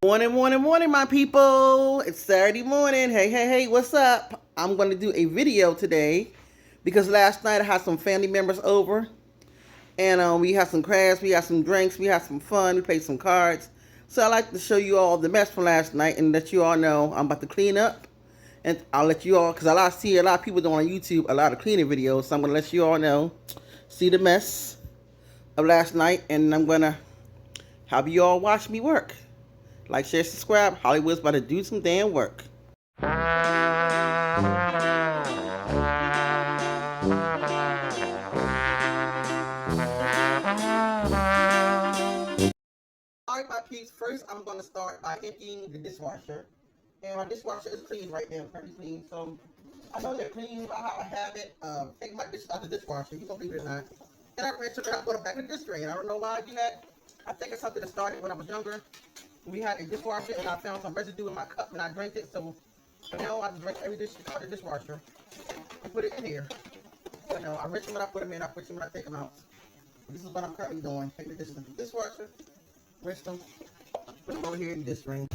Morning, morning, morning, my people. It's Saturday morning. Hey, hey, hey, what's up? I'm going to do a video today because last night I had some family members over and we had some crafts, we had some drinks, we had some fun, we played some cards. So I like to show you all the mess from last night and let you all know I'm about to clean up. And I'll let you all, because I see a lot of people doing on YouTube a lot of cleaning videos, so I'm going to let you all know, see the mess of last night, and I'm going to have you all watch me work. Like, share, subscribe. Hollywood's about to do some damn work. Alright, my peeps. First, I'm going to start by emptying the dishwasher. And my dishwasher is clean right now, pretty clean. So, I know they're clean. I have a habit of taking my dishes out the dishwasher. You don't believe it or not. And I rinse it out, put it back in the dish drain. I don't know why I do that. I think it's something that started when I was younger. We had a dishwasher and I found some residue in my cup and I drank it, so now I just drink every dish out of the dishwasher and put it in here. You know, I rinse them when I put them in, I put them when I take them out. This is what I'm currently doing. Take the dishes in the dishwasher, rinse them, put them over here in the dish drain.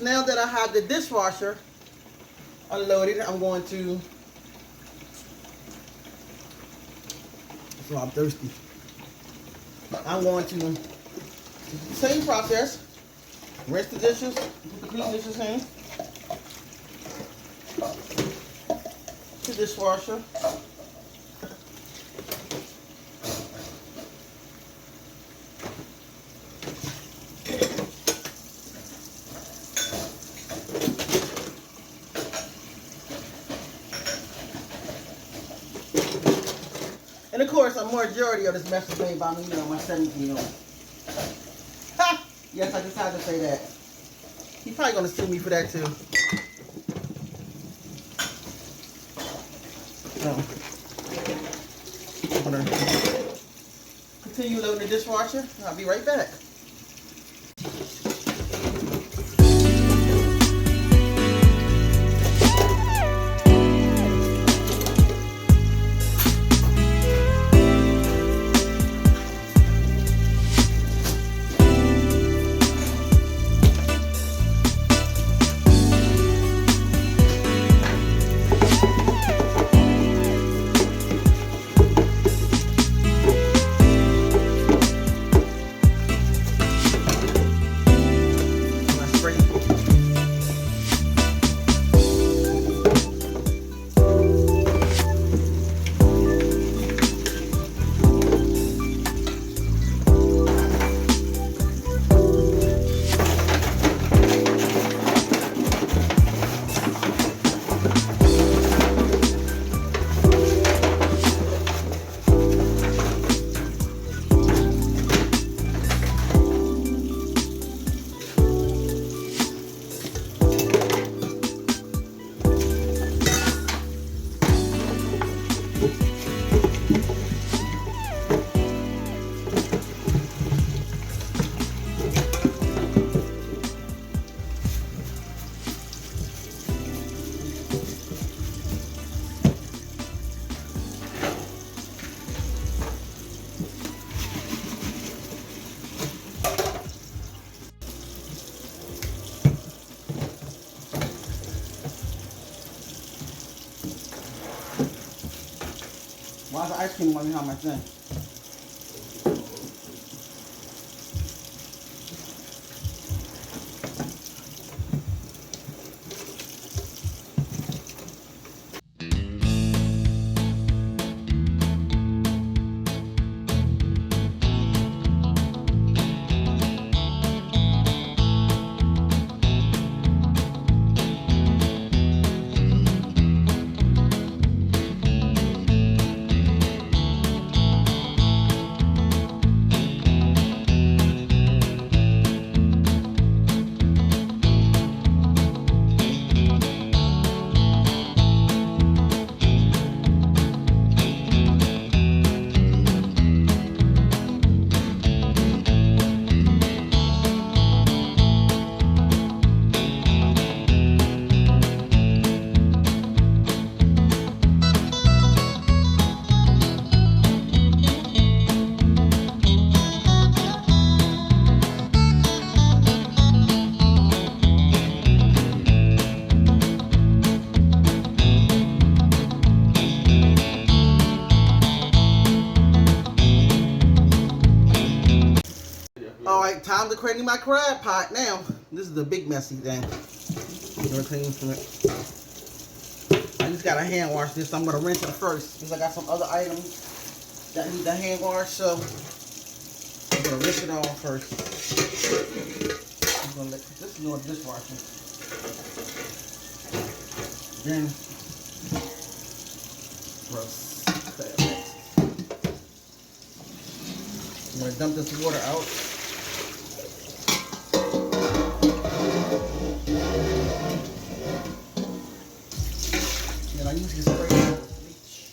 Now that I have the dishwasher unloaded, I'm going to, so I'm thirsty. I'm going to, same process, rinse the dishes, put the clean dishes in, the dishwasher. And of course, a majority of this mess is made by me, you know, my 17-year-old. Ha! Yes, I just had to say that. He's probably going to sue me for that, too. So, I'm going to continue loading the dishwasher. I'll be right back. Why is the ice cream running behind my thing? time to clean my crab pot now. This is the big messy thing. I'm gonna clean it. I just gotta hand wash this. I'm gonna rinse it first because I got some other items that need the hand wash. So I'm gonna rinse it off first. I'm gonna let this is no dishwasher. Then gross. I'm gonna dump this water out. And I usually spray it with bleach.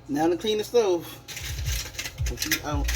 Now to clean the stove. Out.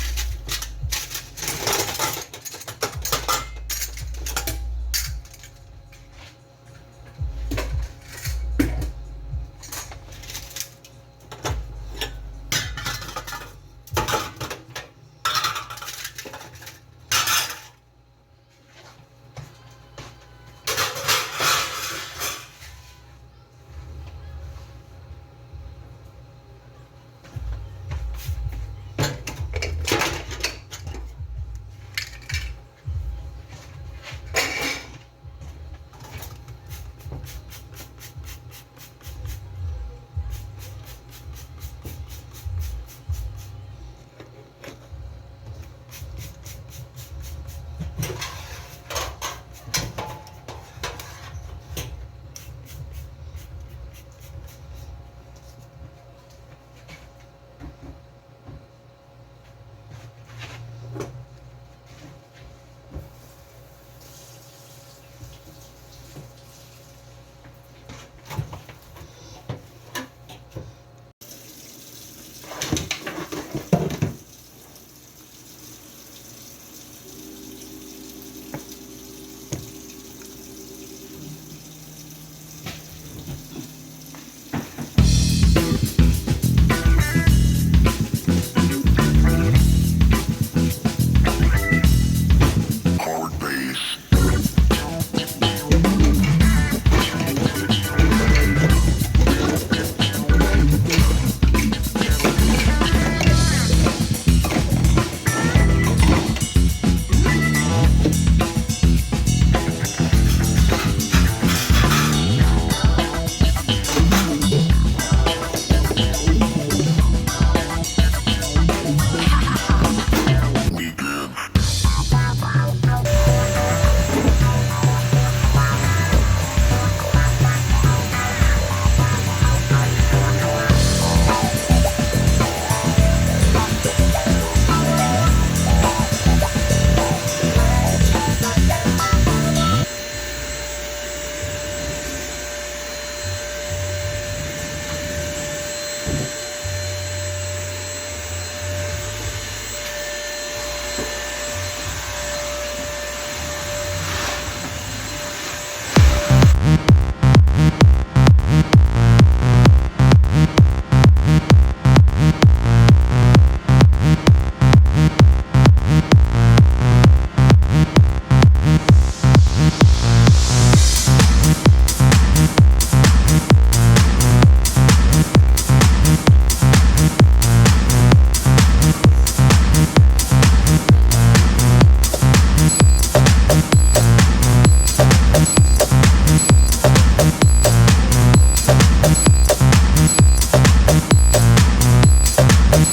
This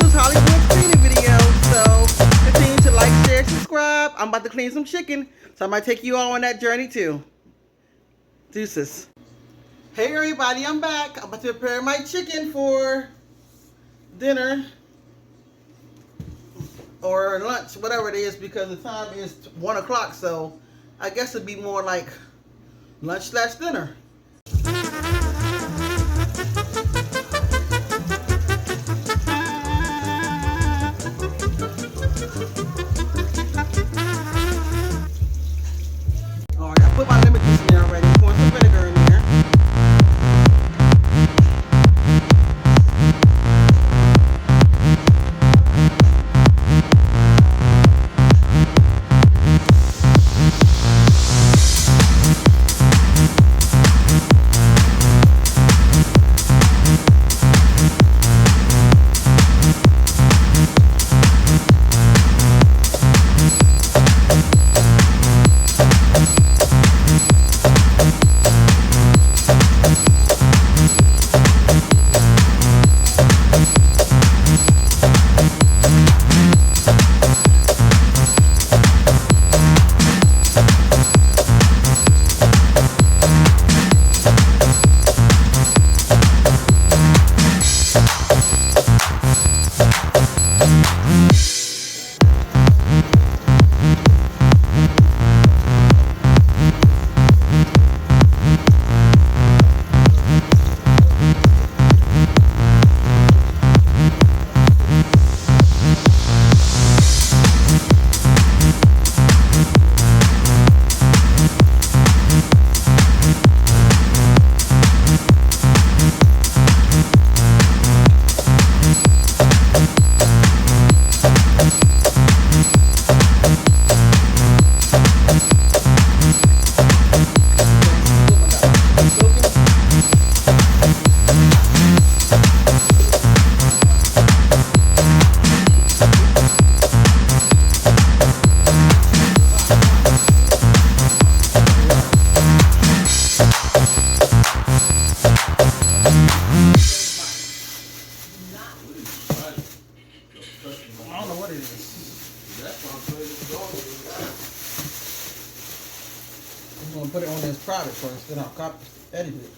is Hollywood's cleaning video, so continue to like, share, subscribe. I'm about to clean some chicken, so I might take you all on that journey too. Deuces. Hey everybody, I'm back. I'm about to prepare my chicken for dinner or lunch, whatever it is, because the time is 1 o'clock, so I guess it'd be more like lunch/dinner. Alright, I put my lemon juice in there already. Pouring some vinegar in there. I don't know what it is. I'm gonna put it on this private first, then I'll edit it.